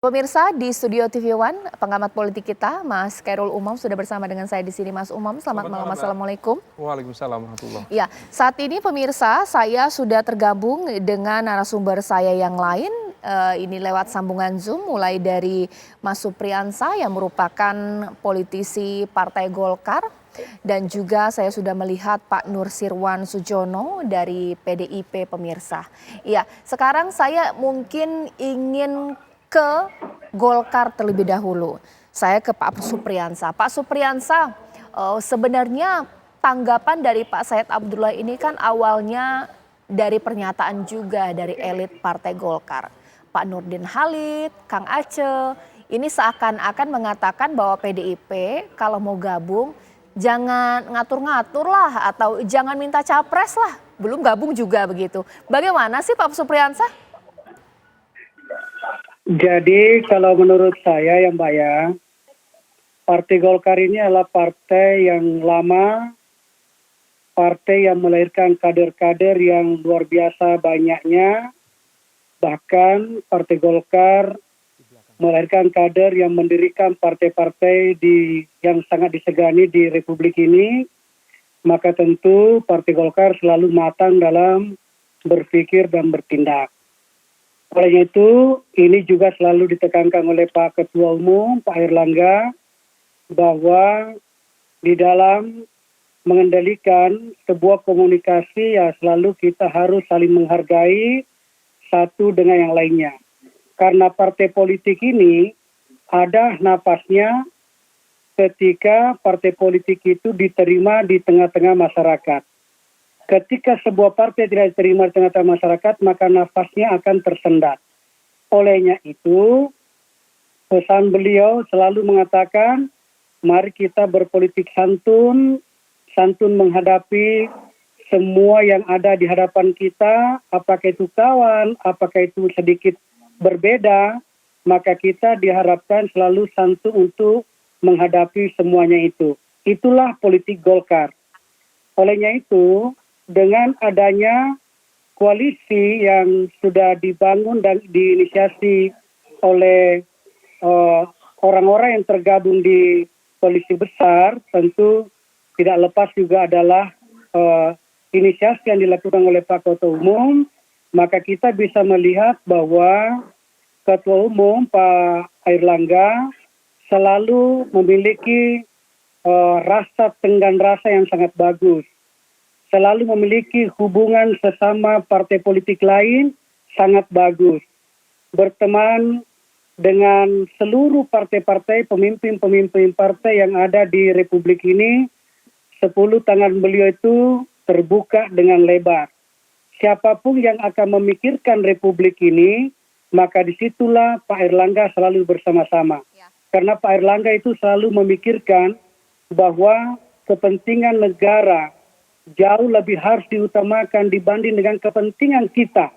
Pemirsa di Studio TV One, pengamat politik kita, Mas Khairul Umam sudah bersama dengan saya di sini. Mas Umam, selamat malam. Assalamualaikum. Waalaikumsalam warahmatullahi. Ya, saat ini pemirsa, saya sudah tergabung dengan narasumber saya yang lain. Ini lewat sambungan Zoom, mulai dari Mas Supriyansa yang merupakan politisi Partai Golkar. Dan juga saya sudah melihat Pak Nursirwan Sujono dari PDIP pemirsa. Ya, sekarang saya mungkin ingin ke Golkar terlebih dahulu. Saya ke Pak Supriyansa. Pak Supriyansa, sebenarnya tanggapan dari Pak Said Abdullah ini kan awalnya dari pernyataan juga dari elit Partai Golkar. Pak Nurdin Halid, Kang Aceh, ini seakan-akan mengatakan bahwa PDIP kalau mau gabung jangan ngatur-ngatur lah atau jangan minta capres lah. Belum gabung juga begitu. Bagaimana sih Pak Supriyansa? Jadi kalau menurut saya ya Mbak ya, Partai Golkar ini adalah partai yang lama, partai yang melahirkan kader-kader yang luar biasa banyaknya. Bahkan Partai Golkar melahirkan kader yang mendirikan partai-partai yang sangat disegani di Republik ini. Maka tentu Partai Golkar selalu matang dalam berpikir dan bertindak. Oleh itu, ini juga selalu ditekankan oleh Pak Ketua Umum, Pak Airlangga, bahwa di dalam mengendalikan sebuah komunikasi ya selalu kita harus saling menghargai satu dengan yang lainnya. Karena partai politik ini ada napasnya ketika partai politik itu diterima di tengah-tengah masyarakat. Ketika sebuah partai tidak diterima di tengah-tengah masyarakat, maka nafasnya akan tersendat. Olehnya itu, pesan beliau selalu mengatakan, mari kita berpolitik santun, santun menghadapi semua yang ada di hadapan kita, apakah itu kawan, apakah itu sedikit berbeda, maka kita diharapkan selalu santun untuk menghadapi semuanya itu. Itulah politik Golkar. Olehnya itu, dengan adanya koalisi yang sudah dibangun dan diinisiasi oleh orang-orang yang tergabung di koalisi besar, tentu tidak lepas juga adalah inisiasi yang dilakukan oleh Pak Ketua Umum, maka kita bisa melihat bahwa Ketua Umum Pak Airlangga selalu memiliki rasa tenggang rasa yang sangat bagus. Selalu memiliki hubungan sesama partai politik lain sangat bagus. Berteman dengan seluruh partai-partai, pemimpin-pemimpin partai yang ada di Republik ini, 10 tangan beliau itu terbuka dengan lebar. Siapapun yang akan memikirkan Republik ini, maka disitulah Pak Airlangga selalu bersama-sama. Karena Pak Airlangga itu selalu memikirkan bahwa kepentingan negara jauh lebih harus diutamakan dibanding dengan kepentingan kita.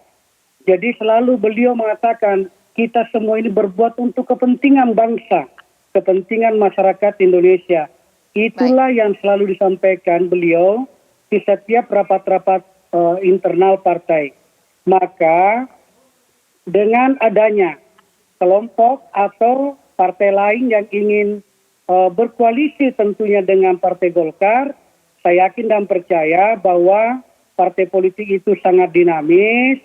Jadi selalu beliau mengatakan kita semua ini berbuat untuk kepentingan bangsa, kepentingan masyarakat Indonesia. Itulah yang selalu disampaikan beliau di setiap rapat-rapat internal partai. Maka dengan adanya kelompok atau partai lain yang ingin berkoalisi tentunya dengan Partai Golkar, saya yakin dan percaya bahwa partai politik itu sangat dinamis,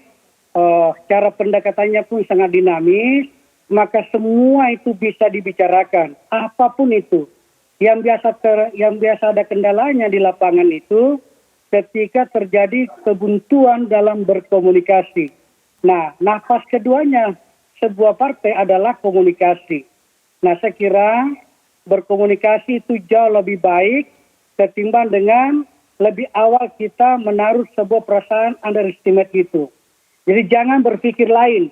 cara pendekatannya pun sangat dinamis, maka semua itu bisa dibicarakan, apapun itu. Yang biasa ada kendalanya di lapangan itu ketika terjadi kebuntuan dalam berkomunikasi. Nah, nafas keduanya sebuah partai adalah komunikasi. Nah, saya kira berkomunikasi itu jauh lebih baik ketimbang dengan lebih awal kita menaruh sebuah perasaan underestimate itu. Jadi jangan berpikir lain.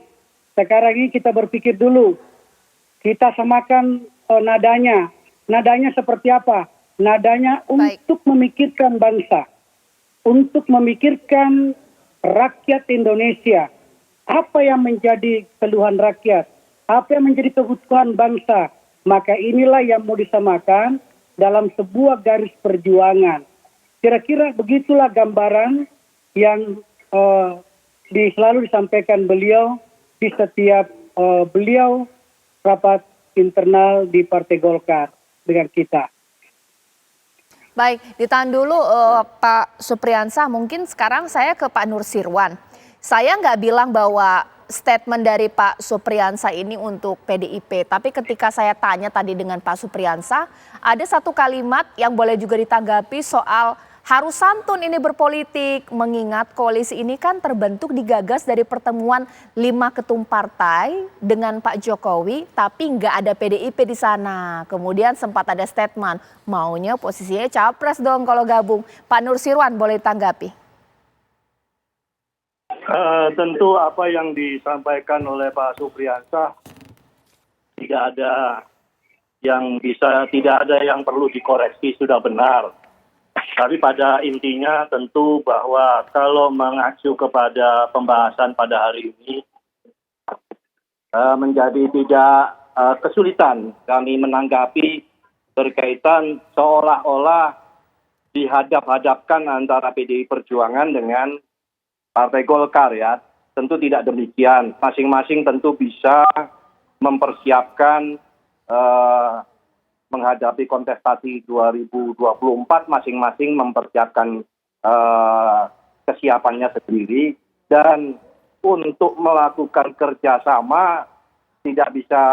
Sekarang ini kita berpikir dulu. Kita samakan nadanya. Nadanya seperti apa? Nadanya untuk memikirkan bangsa. Untuk memikirkan rakyat Indonesia. Apa yang menjadi keluhan rakyat? Apa yang menjadi kebutuhan bangsa? Maka inilah yang mau disamakan dalam sebuah garis perjuangan. Kira-kira begitulah gambaran yang selalu disampaikan beliau di setiap beliau rapat internal di Partai Golkar dengan kita. Baik, ditahan dulu Pak Supriyansa, mungkin sekarang saya ke Pak Nursirwan. Saya nggak bilang bahwa statement dari Pak Supriyansa ini untuk PDIP, tapi ketika saya tanya tadi dengan Pak Supriyansa, ada satu kalimat yang boleh juga ditanggapi soal harus santun ini berpolitik, mengingat koalisi ini kan terbentuk digagas dari pertemuan 5 ketum partai dengan Pak Jokowi, tapi nggak ada PDIP di sana. Kemudian sempat ada statement, maunya posisinya capres dong kalau gabung. Pak Nursirwan boleh tanggapi. Tentu apa yang disampaikan oleh Pak Supriyansa tidak ada yang perlu dikoreksi, sudah benar. Tapi pada intinya tentu bahwa kalau mengacu kepada pembahasan pada hari ini menjadi tidak kesulitan kami menanggapi berkaitan seolah-olah dihadap-hadapkan antara PDI Perjuangan dengan Partai Golkar ya. Tentu tidak demikian. Masing-masing tentu bisa mempersiapkan menghadapi kontestasi 2024, masing-masing mempersiapkan kesiapannya sendiri, dan untuk melakukan kerjasama tidak bisa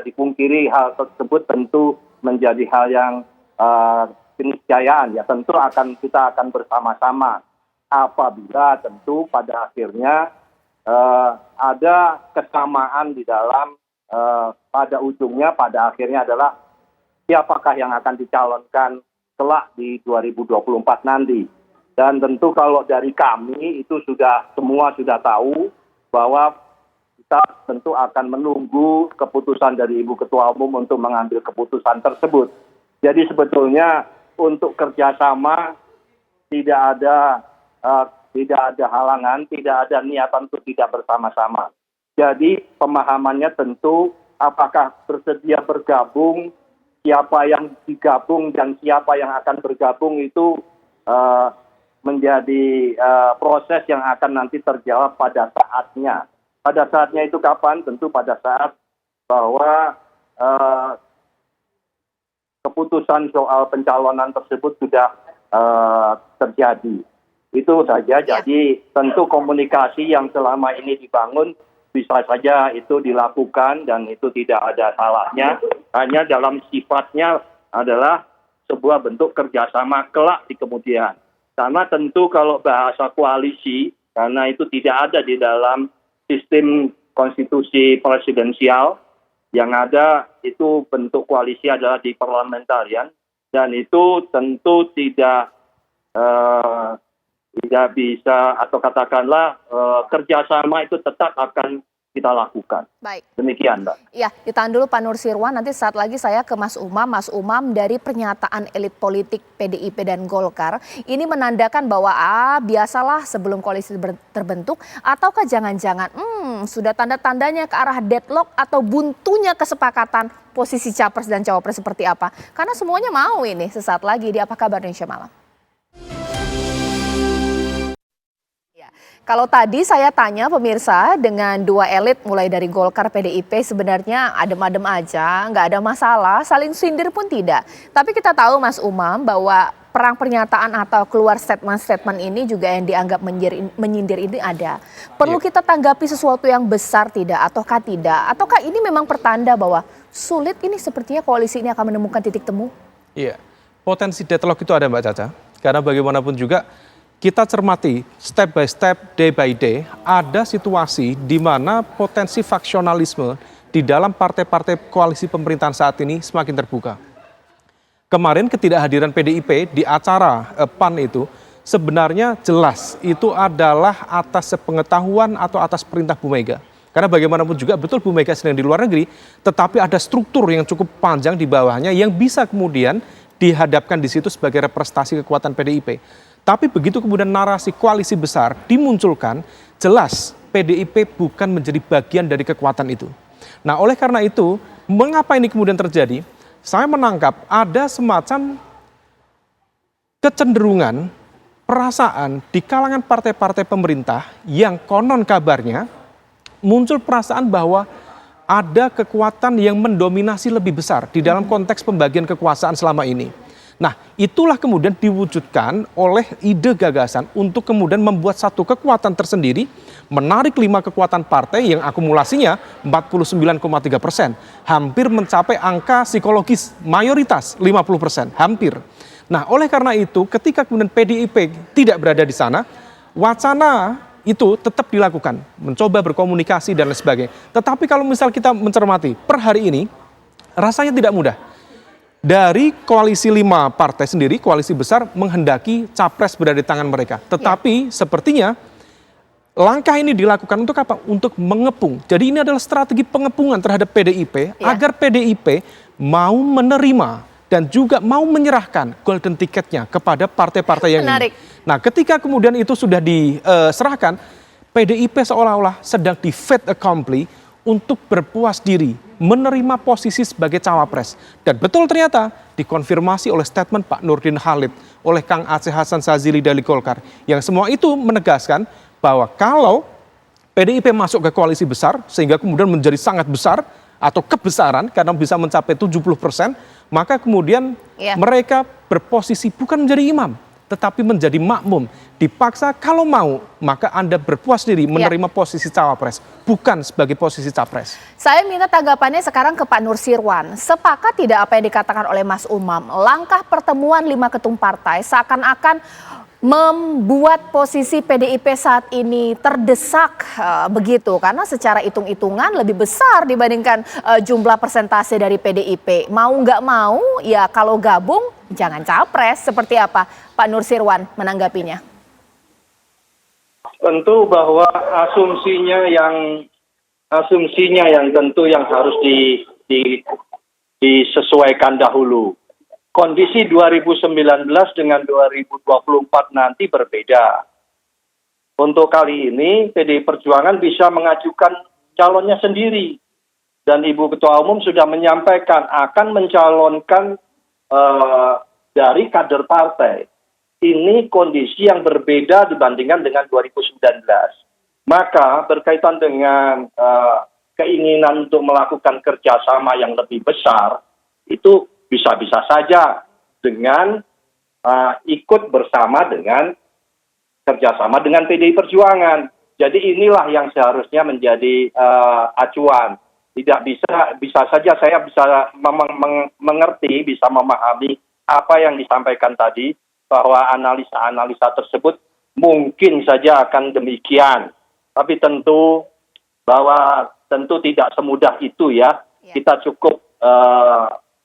dipungkiri hal tersebut tentu menjadi hal yang keniscayaan ya. Tentu kita akan bersama-sama apabila tentu pada akhirnya ada kesamaan di dalam pada ujungnya, pada akhirnya adalah siapakah yang akan dicalonkan kelak di 2024 nanti. Dan tentu kalau dari kami itu semua sudah tahu bahwa kita tentu akan menunggu keputusan dari Ibu Ketua Umum untuk mengambil keputusan tersebut. Jadi sebetulnya untuk kerjasama tidak ada halangan, tidak ada niatan untuk tidak bersama-sama. Jadi pemahamannya tentu apakah bersedia bergabung, siapa yang digabung dan siapa yang akan bergabung itu menjadi proses yang akan nanti terjawab pada saatnya. Pada saatnya itu kapan? Tentu pada saat bahwa keputusan soal pencalonan tersebut sudah terjadi. Itu saja. Jadi tentu komunikasi yang selama ini dibangun bisa saja itu dilakukan dan itu tidak ada salahnya. Hanya dalam sifatnya adalah sebuah bentuk kerjasama kelak di kemudian. Karena tentu kalau bahasa koalisi, karena itu tidak ada di dalam sistem konstitusi presidensial, yang ada itu bentuk koalisi adalah di parlementarian, dan itu tentu tidak bisa atau katakanlah kerjasama itu tetap akan kita lakukan. Baik. Demikian, Mbak. Ya, ditahan dulu Pak Nursirwan, nanti saat lagi saya ke Mas Umam. Mas Umam, dari pernyataan elit politik PDIP dan Golkar, ini menandakan bahwa biasalah sebelum koalisi terbentuk, ataukah jangan-jangan sudah tanda-tandanya ke arah deadlock atau buntunya kesepakatan posisi capres dan cawapres seperti apa? Karena semuanya mau ini sesaat lagi di Apa Kabar Indonesia Malam. Kalau tadi saya tanya pemirsa dengan dua elit mulai dari Golkar, PDIP sebenarnya adem-adem aja, nggak ada masalah, saling sindir pun tidak. Tapi kita tahu Mas Umam bahwa perang pernyataan atau keluar statement-statement ini juga yang dianggap menyindir ini ada. Perlu kita tanggapi sesuatu yang besar tidak ataukah tidak? Ataukah ini memang pertanda bahwa sulit ini sepertinya koalisi ini akan menemukan titik temu? Iya, potensi deadlock itu ada Mbak Caca. Karena bagaimanapun juga kita cermati step by step, day by day, ada situasi di mana potensi faksionalisme di dalam partai-partai koalisi pemerintahan saat ini semakin terbuka. Kemarin ketidakhadiran PDIP di acara PAN itu sebenarnya jelas itu adalah atas sepengetahuan atau atas perintah Bu Mega. Karena bagaimanapun juga betul Bu Mega sedang di luar negeri, tetapi ada struktur yang cukup panjang di bawahnya yang bisa kemudian dihadapkan di situ sebagai representasi kekuatan PDIP. Tapi begitu kemudian narasi koalisi besar dimunculkan, jelas PDIP bukan menjadi bagian dari kekuatan itu. Nah, oleh karena itu, mengapa ini kemudian terjadi? Saya menangkap ada semacam kecenderungan, perasaan di kalangan partai-partai pemerintah yang konon kabarnya muncul perasaan bahwa ada kekuatan yang mendominasi lebih besar di dalam konteks pembagian kekuasaan selama ini. Nah, itulah kemudian diwujudkan oleh ide gagasan untuk kemudian membuat satu kekuatan tersendiri, menarik 5 kekuatan partai yang akumulasinya 49,3%, hampir mencapai angka psikologis mayoritas 50%, hampir. Nah, oleh karena itu ketika kemudian PDIP tidak berada di sana, wacana itu tetap dilakukan, mencoba berkomunikasi dan lain sebagainya. Tetapi kalau misal kita mencermati per hari ini, rasanya tidak mudah. Dari koalisi 5 partai sendiri, koalisi besar menghendaki capres berada di tangan mereka. Tetapi sepertinya langkah ini dilakukan untuk apa? Untuk mengepung. Jadi ini adalah strategi pengepungan terhadap PDIP agar PDIP mau menerima dan juga mau menyerahkan golden ticketnya kepada partai-partai yang ini. Nah, ketika kemudian itu sudah diserahkan, PDIP seolah-olah sedang di fait accompli untuk berpuas diri menerima posisi sebagai cawapres. Dan betul ternyata dikonfirmasi oleh statement Pak Nurdin Halid, oleh Kang Aceh Hasan Sazili dari Golkar, yang semua itu menegaskan bahwa kalau PDIP masuk ke koalisi besar sehingga kemudian menjadi sangat besar atau kebesaran karena bisa mencapai 70%, maka kemudian mereka berposisi bukan menjadi imam, tetapi menjadi makmum. Dipaksa kalau mau, maka Anda berpuas diri menerima posisi cawapres, bukan sebagai posisi capres. Saya minta tanggapannya sekarang ke Pak Nusirwan. Sepakat tidak apa yang dikatakan oleh Mas Umam? Langkah pertemuan 5 ketum partai seakan-akan membuat posisi PDIP saat ini terdesak begitu. Karena secara hitung-hitungan lebih besar dibandingkan jumlah persentase dari PDIP. Mau nggak mau, ya kalau gabung jangan capres. Seperti apa Pak Nusirwan menanggapinya? Tentu bahwa asumsinya yang tentu yang harus disesuaikan dahulu. Kondisi 2019 dengan 2024 nanti berbeda. Untuk kali ini PDI Perjuangan bisa mengajukan calonnya sendiri. Dan Ibu Ketua Umum sudah menyampaikan akan mencalonkan dari kader partai. Ini kondisi yang berbeda dibandingkan dengan 2019. Maka berkaitan dengan keinginan untuk melakukan kerjasama yang lebih besar, itu bisa-bisa saja dengan ikut bersama dengan kerjasama dengan PDI Perjuangan. Jadi inilah yang seharusnya menjadi acuan. Tidak bisa saja saya bisa mengerti, bisa memahami apa yang disampaikan tadi, bahwa analisa-analisa tersebut mungkin saja akan demikian. Tapi tentu tidak semudah itu ya. Kita cukup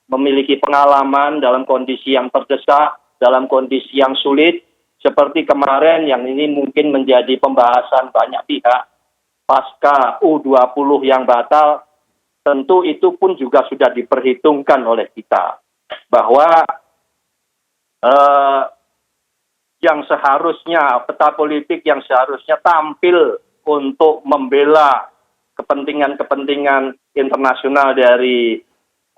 memiliki pengalaman dalam kondisi yang terdesak, dalam kondisi yang sulit. Seperti kemarin yang ini mungkin menjadi pembahasan banyak pihak. Pasca U20 yang batal, tentu itu pun juga sudah diperhitungkan oleh kita. Bahwa yang seharusnya peta politik yang seharusnya tampil untuk membela kepentingan-kepentingan internasional dari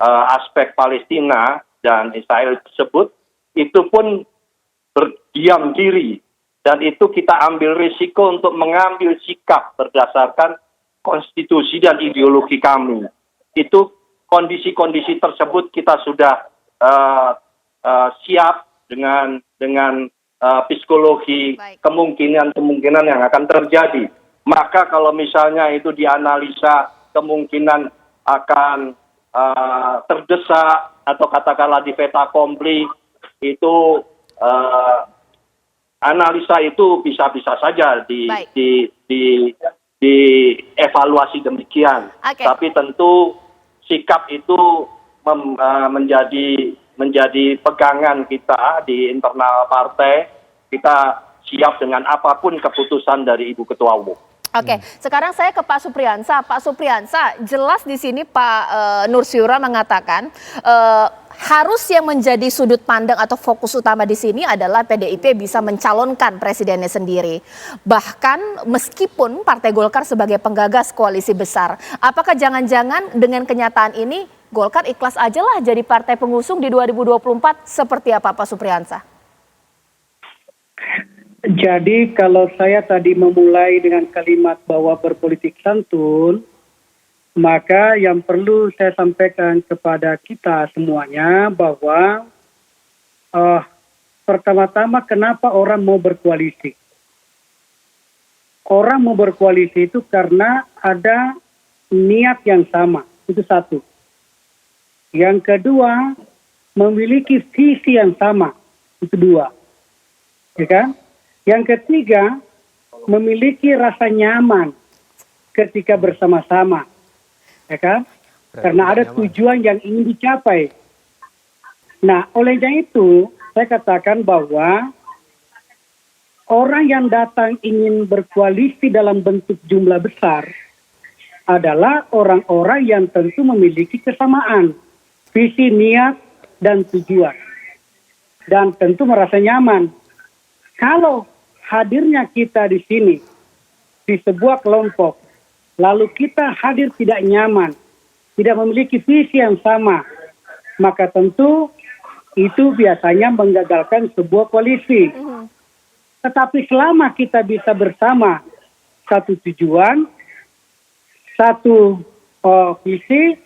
aspek Palestina dan Israel tersebut, itu pun berdiam diri. Dan itu kita ambil risiko untuk mengambil sikap berdasarkan konstitusi dan ideologi kami. Itu kondisi-kondisi tersebut kita sudah siap dengan psikologi kemungkinan yang akan terjadi. Maka kalau misalnya itu dianalisa kemungkinan akan terdesak atau katakanlah di fait accompli, itu analisa itu bisa-bisa saja dievaluasi demikian. Tapi tentu sikap itu menjadi pegangan kita di internal partai. Kita siap dengan apapun keputusan dari Ibu Ketua Umum. Oke, sekarang saya ke Pak Supriyansa. Pak Supriyansa, jelas di sini Pak Nursyura mengatakan harus yang menjadi sudut pandang atau fokus utama di sini adalah PDIP bisa mencalonkan presidennya sendiri. Bahkan meskipun Partai Golkar sebagai penggagas koalisi besar, apakah jangan-jangan dengan kenyataan ini Golkar ikhlas aja lah jadi partai pengusung di 2024? Seperti apa Pak Supriyansa? Jadi kalau saya tadi memulai dengan kalimat bahwa berpolitik santun, Maka yang perlu saya sampaikan kepada kita semuanya bahwa pertama-tama kenapa orang mau berkoalisi? Orang mau berkoalisi itu karena ada niat yang sama, itu satu. Yang kedua, memiliki visi yang sama, itu dua. Ya kan? Yang ketiga, memiliki rasa nyaman ketika bersama-sama. Ya kan? Karena ada tujuan yang ingin dicapai. Nah, olehnya itu, saya katakan bahwa orang yang datang ingin berkoalisi dalam bentuk jumlah besar adalah orang-orang yang tentu memiliki kesamaan, visi, niat, dan tujuan. Dan tentu merasa nyaman. Kalau hadirnya kita di sini, di sebuah kelompok, lalu kita hadir tidak nyaman, tidak memiliki visi yang sama, maka tentu itu biasanya menggagalkan sebuah koalisi. Tetapi selama kita bisa bersama satu tujuan, satu visi,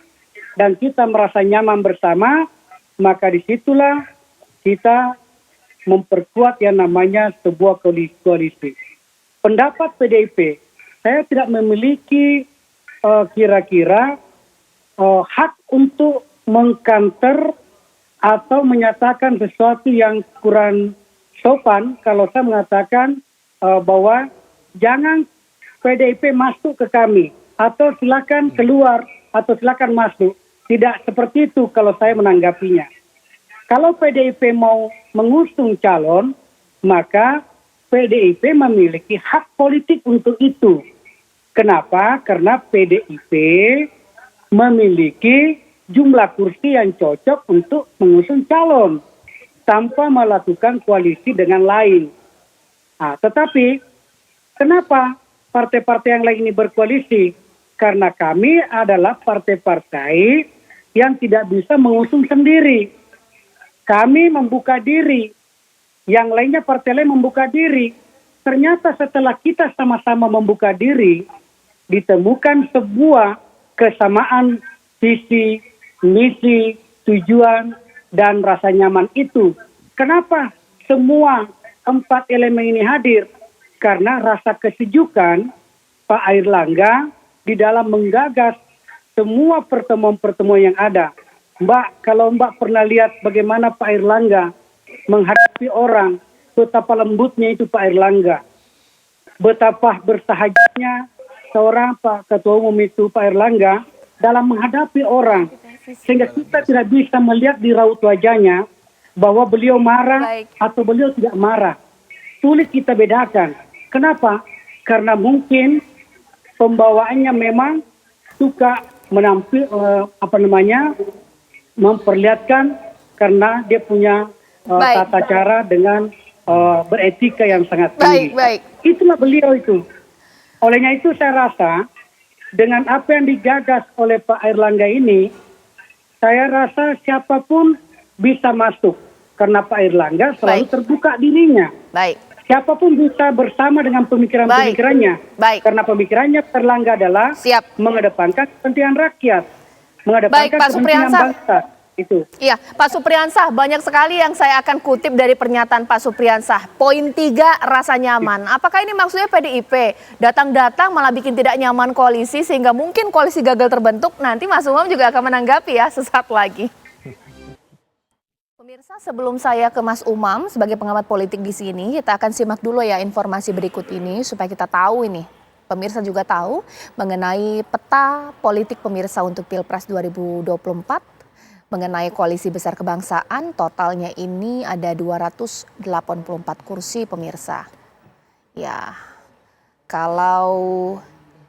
dan kita merasa nyaman bersama, maka disitulah kita memperkuat yang namanya sebuah koalisi. Pendapat PDIP, saya tidak memiliki kira-kira hak untuk mengkanter atau menyatakan sesuatu yang kurang sopan kalau saya mengatakan bahwa jangan PDIP masuk ke kami atau silakan keluar atau silakan masuk. Tidak seperti itu kalau saya menanggapinya. Kalau PDIP mau mengusung calon, maka PDIP memiliki hak politik untuk itu. Kenapa? Karena PDIP memiliki jumlah kursi yang cocok untuk mengusung calon tanpa melakukan koalisi dengan lain. Nah, tetapi kenapa partai-partai yang lain ini berkoalisi? Karena kami adalah partai-partai yang tidak bisa mengusung sendiri. Kami membuka diri, yang lainnya partai lain membuka diri. Ternyata setelah kita sama-sama membuka diri, ditemukan sebuah kesamaan visi, misi, tujuan, dan rasa nyaman itu. Kenapa semua 4 elemen ini hadir? Karena rasa kesejukan Pak Airlangga di dalam menggagas semua pertemuan-pertemuan yang ada. Mbak, kalau Mbak pernah lihat bagaimana Pak Airlangga menghadapi orang, betapa lembutnya itu Pak Airlangga. Betapa bersahajanya seorang Pak Ketua Umum itu Pak Airlangga dalam menghadapi orang. Sehingga kita tidak bisa melihat di raut wajahnya bahwa beliau marah atau beliau tidak marah. Sulit kita bedakan. Kenapa? Karena mungkin pembawaannya memang suka menampil memperlihatkan karena dia punya tata cara dengan beretika yang sangat tinggi. Itulah beliau itu. Olehnya itu saya rasa dengan apa yang digagas oleh Pak Airlangga ini, saya rasa siapapun bisa masuk karena Pak Airlangga selalu terbuka dirinya. Siapapun bisa bersama dengan pemikiran-pemikirannya. Karena pemikirannya Airlangga adalah mengedepankan kepentingan rakyat. Mengedepankan kepentingan bangsa. Itu. Iya, Pak Supriyansah, banyak sekali yang saya akan kutip dari pernyataan Pak Supriyansah. Poin 3, rasa nyaman. Apakah ini maksudnya PDIP datang-datang malah bikin tidak nyaman koalisi sehingga mungkin koalisi gagal terbentuk? Nanti Mas Umam juga akan menanggapi ya sesaat lagi. Pemirsa, sebelum saya ke Mas Umam sebagai pengamat politik di sini, kita akan simak dulu ya informasi berikut ini supaya kita tahu ini. Pemirsa juga tahu mengenai peta politik pemirsa untuk Pilpres 2024. Mengenai koalisi besar kebangsaan, totalnya ini ada 284 kursi pemirsa. Ya, kalau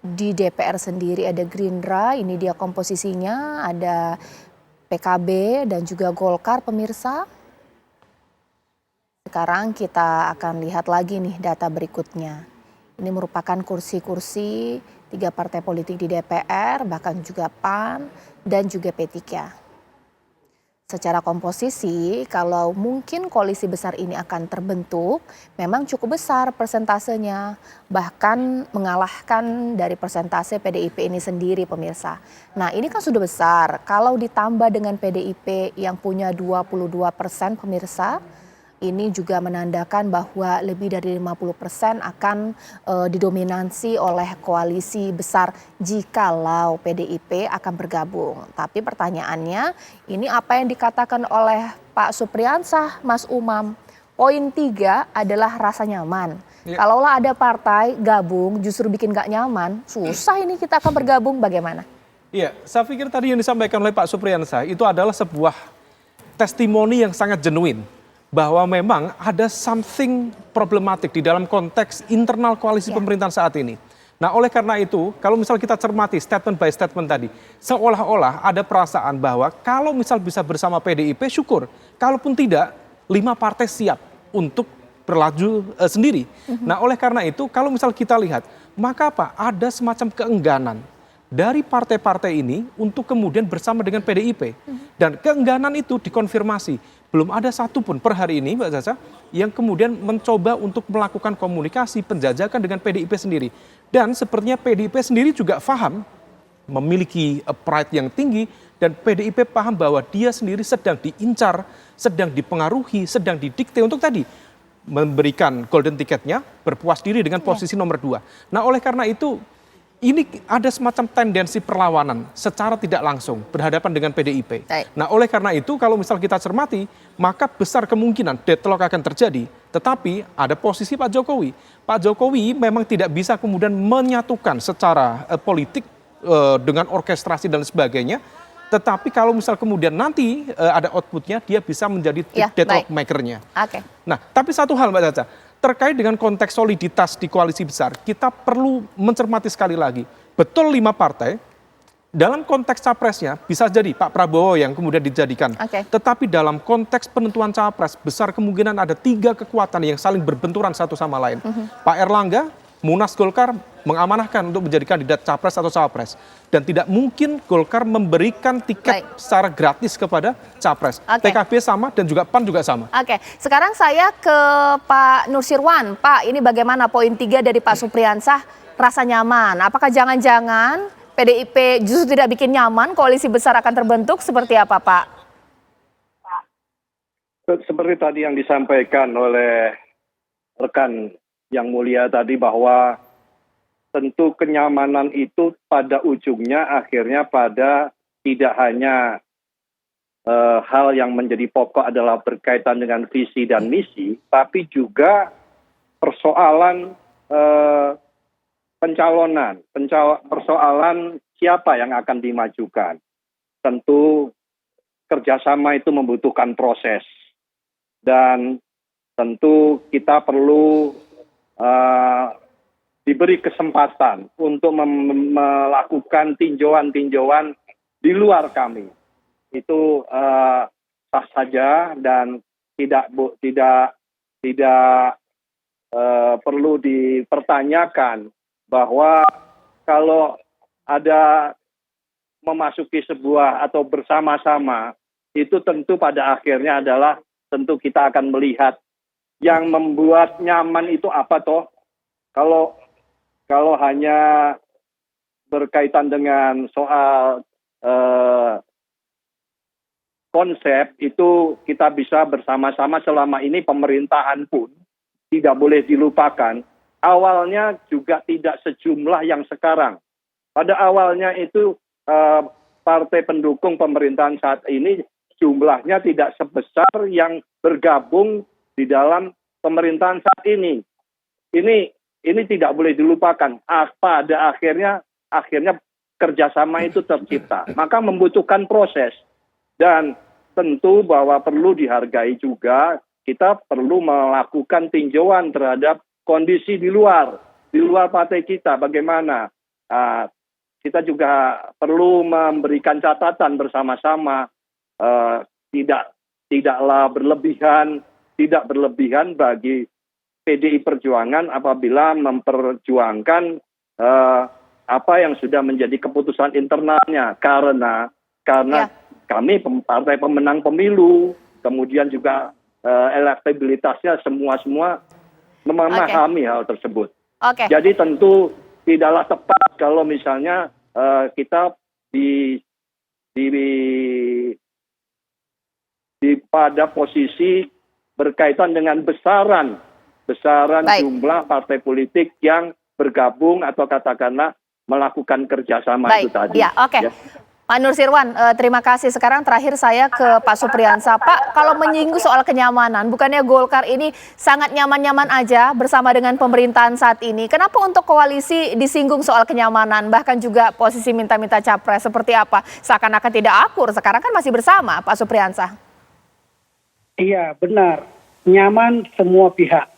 di DPR sendiri ada Gerindra, ini dia komposisinya, ada PKB dan juga Golkar pemirsa. Sekarang kita akan lihat lagi nih data berikutnya. Ini merupakan kursi-kursi 3 partai politik di DPR, bahkan juga PAN dan juga P3. Secara komposisi, kalau mungkin koalisi besar ini akan terbentuk, memang cukup besar persentasenya, bahkan mengalahkan dari persentase PDIP ini sendiri, pemirsa. Nah, ini kan sudah besar. Kalau ditambah dengan PDIP yang punya 22%, pemirsa, ini juga menandakan bahwa lebih dari 50% akan didominasi oleh koalisi besar jikalau PDIP akan bergabung. Tapi pertanyaannya, ini apa yang dikatakan oleh Pak Supriyansah, Mas Umam. Poin 3 adalah rasa nyaman. Ya. Kalaulah ada partai gabung justru bikin gak nyaman, susah ini kita akan bergabung, bagaimana? Iya, saya pikir tadi yang disampaikan oleh Pak Supriyansah itu adalah sebuah testimoni yang sangat genuine bahwa memang ada something problematik di dalam konteks internal koalisi pemerintahan saat ini. Nah, oleh karena itu, kalau misal kita cermati statement by statement tadi, seolah-olah ada perasaan bahwa kalau misal bisa bersama PDIP, syukur. Kalaupun tidak, 5 partai siap untuk berlaju sendiri. Nah, oleh karena itu, kalau misal kita lihat, maka apa? Ada semacam keengganan dari partai-partai ini untuk kemudian bersama dengan PDIP. Dan keengganan itu dikonfirmasi. Belum ada satupun per hari ini, Mbak Caca, yang kemudian mencoba untuk melakukan komunikasi penjajakan dengan PDIP sendiri. Dan sepertinya PDIP sendiri juga paham, memiliki pride yang tinggi, dan PDIP paham bahwa dia sendiri sedang diincar, sedang dipengaruhi, sedang didikte untuk tadi memberikan golden ticketnya, berpuas diri dengan posisi nomor 2. Nah, oleh karena itu, ini ada semacam tendensi perlawanan secara tidak langsung berhadapan dengan PDIP. Nah, oleh karena itu kalau misal kita cermati, maka besar kemungkinan deadlock akan terjadi. Tetapi ada posisi Pak Jokowi. Pak Jokowi memang tidak bisa kemudian menyatukan secara politik dengan orkestrasi dan sebagainya. Tetapi kalau misal kemudian nanti ada outputnya, dia bisa menjadi deadlock makernya. Nah, tapi satu hal Mbak Caca, terkait dengan konteks soliditas di koalisi besar, kita perlu mencermati sekali lagi. Betul 5 partai, dalam konteks capresnya bisa jadi Pak Prabowo yang kemudian dijadikan. Tetapi dalam konteks penentuan capres, besar kemungkinan ada 3 kekuatan yang saling berbenturan satu sama lain. Pak Erlangga, Munas Golkar mengamanahkan untuk menjadi kandidat capres atau cawapres. Dan tidak mungkin Golkar memberikan tiket secara gratis kepada capres. PKB sama dan juga PAN juga sama. Sekarang saya ke Pak Nusirwan. Pak, ini bagaimana poin 3 dari Pak Supriyansah, rasa nyaman. Apakah jangan-jangan PDIP justru tidak bikin nyaman, koalisi besar akan terbentuk, seperti apa Pak? Seperti tadi yang disampaikan oleh rekan yang mulia tadi, bahwa tentu kenyamanan itu pada ujungnya akhirnya pada tidak hanya hal yang menjadi pokok adalah berkaitan dengan visi dan misi, tapi juga persoalan pencalonan, persoalan siapa yang akan dimajukan. Tentu kerjasama itu membutuhkan proses, dan tentu kita perlu diberi kesempatan untuk melakukan tinjauan-tinjauan di luar kami. Itu sah saja dan tidak perlu dipertanyakan bahwa kalau ada memasuki sebuah atau bersama-sama, itu tentu pada akhirnya adalah tentu kita akan melihat yang membuat nyaman itu apa toh. Kalau hanya berkaitan dengan soal konsep, itu kita bisa bersama-sama. Selama ini pemerintahan pun tidak boleh dilupakan, awalnya juga tidak sejumlah yang sekarang. Pada awalnya itu partai pendukung pemerintahan saat ini jumlahnya tidak sebesar yang bergabung di dalam pemerintahan saat ini. Ini tidak boleh dilupakan. Pada akhirnya kerjasama itu tercipta. Maka membutuhkan proses. Dan tentu bahwa perlu dihargai juga, kita perlu melakukan tinjauan terhadap kondisi di luar partai kita. Bagaimana? Kita juga perlu memberikan catatan bersama-sama. Tidaklah berlebihan, tidak berlebihan bagi PDI Perjuangan apabila memperjuangkan apa yang sudah menjadi keputusan internalnya, karena kami partai pemenang pemilu, kemudian juga elektabilitasnya semua memahami hal tersebut. Oke. Jadi tentu tidaklah tepat kalau misalnya kita pada posisi berkaitan dengan besaran Baik. jumlah partai politik yang bergabung atau katakanlah melakukan kerjasama itu Baik, tadi. ya, oke. Ya. Pak Nusirwan, terima kasih. Sekarang terakhir saya ke Pak Supriyansa. Pak, kalau menyinggung soal kenyamanan, bukannya Golkar ini sangat nyaman-nyaman aja bersama dengan pemerintahan saat ini. Kenapa untuk koalisi disinggung soal kenyamanan, bahkan juga posisi minta-minta capres seperti apa? Seakan-akan tidak akur, sekarang kan masih bersama, Pak Supriyansa. Iya, benar. Nyaman semua pihak.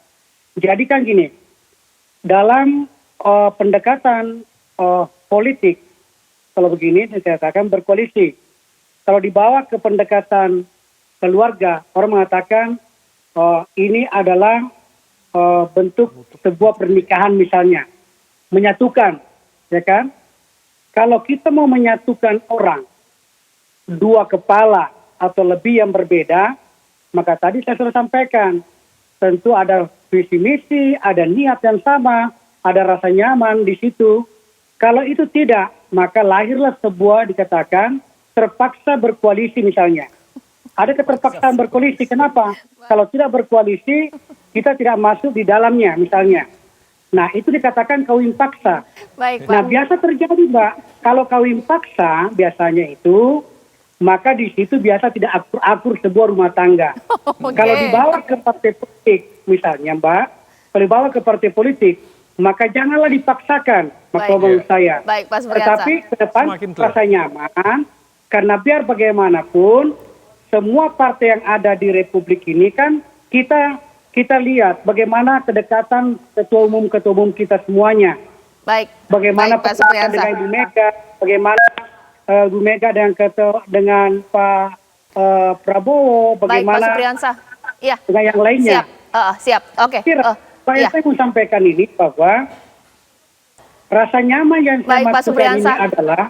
Jadi kan gini, dalam pendekatan politik, kalau begini dikatakan berkoalisi. Kalau dibawa ke pendekatan keluarga, orang mengatakan ini adalah bentuk sebuah pernikahan misalnya. Menyatukan, ya kan? Kalau kita mau menyatukan orang, dua kepala atau lebih yang berbeda, maka tadi saya sudah sampaikan, tentu ada visi misi, ada niat yang sama, ada rasa nyaman di situ. Kalau itu tidak, maka lahirlah sebuah dikatakan terpaksa berkoalisi misalnya. Ada keterpaksaan berkoalisi. Kenapa? Kalau tidak berkoalisi, kita tidak masuk di dalamnya misalnya. Nah, itu dikatakan kawin paksa. Baik, Pak. Nah, biasa terjadi, Mbak. Kalau kawin paksa biasanya itu, maka di situ biasa tidak akur-akur sebuah rumah tangga. Oke. Kalau dibawa ke partai politik misalnya, Mbak, kalau dibawa ke partai politik, maka janganlah dipaksakan, maka menurut saya. Baik, Pak Supriyansa. Tetapi ke depan Semakin clear. rasa nyaman, karena biar bagaimanapun, semua partai yang ada di Republik ini kan kita lihat bagaimana kedekatan ketua umum kita semuanya. Baik. Bagaimana Baik, Pak pertemuan Supriyansa. dengan Ibu Mega, bagaimana Bu Mega dengan Pak Prabowo, Baik, Pak bagaimana Supriyansa. Iya. dengan yang lainnya. Siap. Siap. Oke. Iya. Saya mau sampaikan ini bahwa rasa nyaman yang saya Baik, Pak maksudkan ini Supriyansa. adalah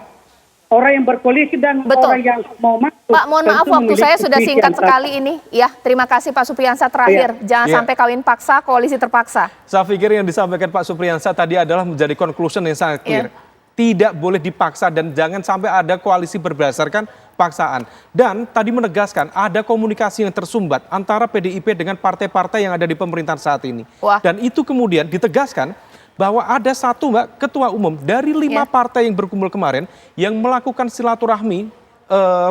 orang yang berkoalisi dan Betul. orang yang mau masuk. Pak, mohon maaf tentu waktu memiliki saya sudah visi singkat yang sekali ini. Ya, terima kasih Pak Supriyansa terakhir. Jangan Iya. sampai kawin paksa, koalisi terpaksa. Saya pikir yang disampaikan Pak Supriyansa tadi adalah menjadi conclusion yang sangat clear. Tidak boleh dipaksa dan jangan sampai ada koalisi berdasarkan paksaan. Dan tadi menegaskan ada komunikasi yang tersumbat antara PDIP dengan partai-partai yang ada di pemerintahan saat ini. Wah. Dan itu kemudian ditegaskan bahwa ada satu ketua umum dari 5 partai yang berkumpul kemarin yang melakukan silaturahmi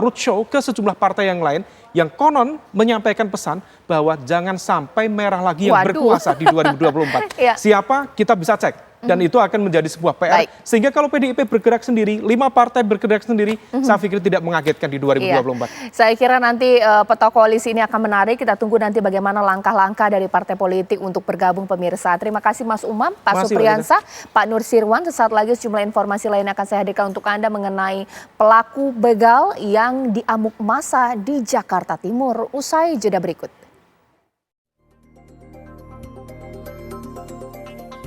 roadshow ke sejumlah partai yang lain yang konon menyampaikan pesan bahwa jangan sampai merah lagi yang Waduh. berkuasa di 2024. Iya. Siapa kita bisa cek. Dan itu akan menjadi sebuah PR. Baik. Sehingga kalau PDIP bergerak sendiri, 5 partai bergerak sendiri, saya pikir tidak mengagetkan di 2024. Iya. Saya kira nanti peta koalisi ini akan menarik. Kita tunggu nanti bagaimana langkah-langkah dari partai politik untuk bergabung, pemirsa. Terima kasih Mas Umam, Pak Masih, Supriyansa, Pak Nusirwan. Sesaat lagi sejumlah informasi lain akan saya hadirkan untuk Anda mengenai pelaku begal yang diamuk massa di Jakarta Timur. Usai jeda berikut.